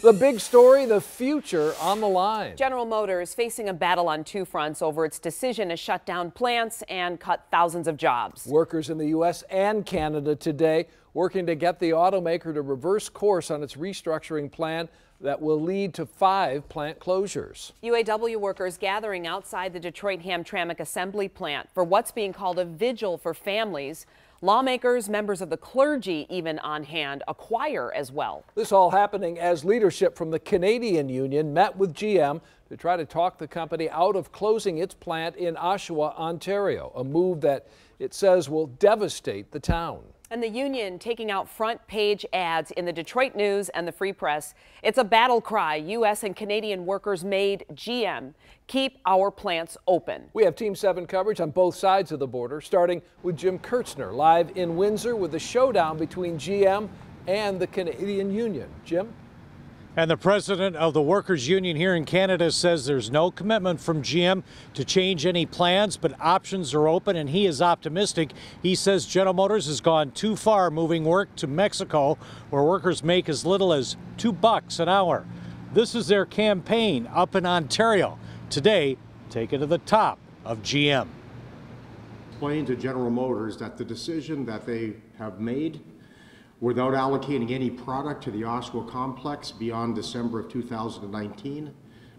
The big story, the future on the line. General Motors facing a battle on two fronts over its decision to shut down plants and cut thousands of jobs. Workers in the U.S. and Canada today working to get the automaker to reverse course on its restructuring plan that will lead to 5 plant closures. UAW workers gathering outside the Detroit Hamtramck assembly plant for what's being called a vigil for families. Lawmakers, members of the clergy even on hand, a choir as well. This all happening as leadership from the Canadian Union met with GM to try to talk the company out of closing its plant in Oshawa, Ontario, a move that it says will devastate the town. And the union taking out front page ads in the Detroit News and the Free Press. It's a battle cry U.S. and Canadian workers made GM keep our plants open. We have Team 7 coverage on both sides of the border, starting with Jim Kurtzner live in Windsor with the showdown between GM and the Canadian Union. Jim? And the president of the Workers Union here in Canada says there's no commitment from GM to change any plans, but options are open, and he is optimistic. He says General Motors has gone too far moving work to Mexico, where workers make as little as $2 an hour. This is their campaign up in Ontario. Today, take it to the top of GM. Explain to General Motors that the decision that they have made without allocating any product to the Oshawa complex beyond December of 2019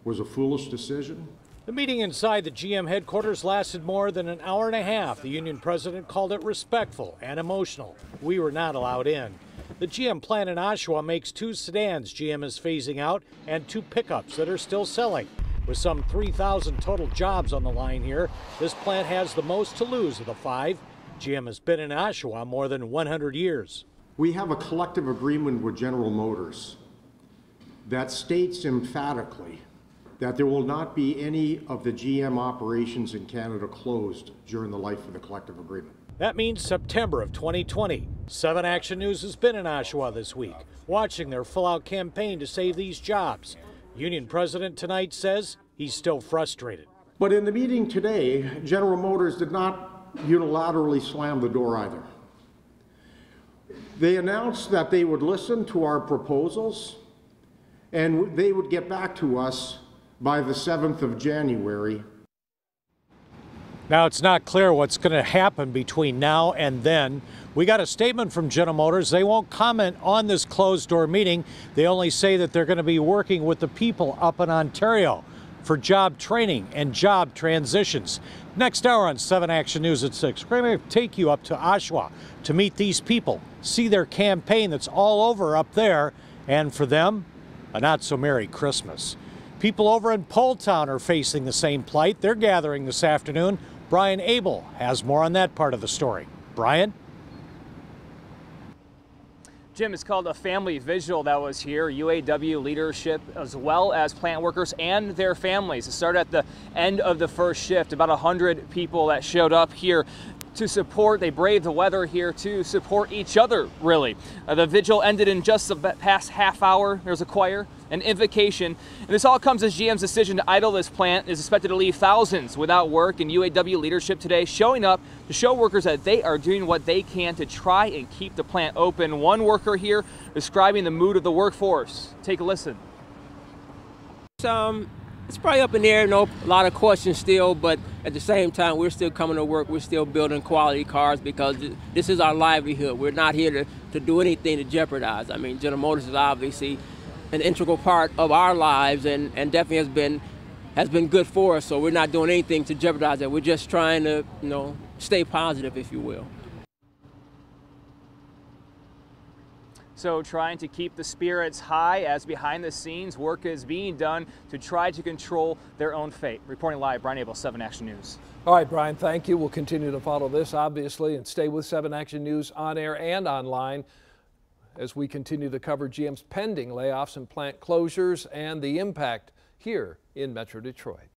was a foolish decision. The meeting inside the GM headquarters lasted more than an hour and a half. The union president called it respectful and emotional. We were not allowed in. The GM plant in Oshawa makes 2 sedans GM is phasing out and 2 pickups that are still selling. With some 3,000 total jobs on the line here, this plant has the most to lose of the 5. GM has been in Oshawa more than 100 years. We have a collective agreement with General Motors that states emphatically that there will not be any of the GM operations in Canada closed during the life of the collective agreement. That means September of 2020. 7 Action News has been in Oshawa this week, watching their full-out campaign to save these jobs. Union president tonight says he's still frustrated. But in the meeting today, General Motors did not unilaterally slam the door either. They announced that they would listen to our proposals and they would get back to us by the 7th of January. Now, it's not clear what's going to happen between now and then. We got a statement from General Motors. They won't comment on this closed-door meeting. They only say that they're going to be working with the people up in Ontario for job training and job transitions. Next hour on 7 Action News at 6, we're going to take you up to Oshawa to meet these people, see their campaign that's all over up there, and for them, a not-so-merry Christmas. People over in Poletown are facing the same plight. They're gathering this afternoon. Brian Abel has more on that part of the story. Brian? Jim, it's called a family vigil that was here. UAW leadership as well as plant workers and their families. It started at the end of the first shift. About 100 people that showed up here to support. They braved the weather here to support each other, really. The vigil ended in just the past half hour. There's a choir, an invocation. And this all comes as GM's decision to idle this plant is expected to leave thousands without work. And UAW leadership today showing up to show workers that they are doing what they can to try and keep the plant open. One worker here describing the mood of the workforce. Take a listen. It's probably up in the air, a lot of questions still, but at the same time, we're still coming to work. We're still building quality cars because this is our livelihood. We're not here to do anything to jeopardize. I mean, General Motors is obviously an integral part of our lives and definitely has been good for us, so we're not doing anything to jeopardize it. We're just trying to, stay positive, if you will. So trying to keep the spirits high as behind the scenes work is being done to try to control their own fate. Reporting live, Brian Abel, 7 Action News. All right, Brian, thank you. We'll continue to follow this, obviously, and stay with 7 Action News on air and online as we continue to cover GM's pending layoffs and plant closures and the impact here in Metro Detroit.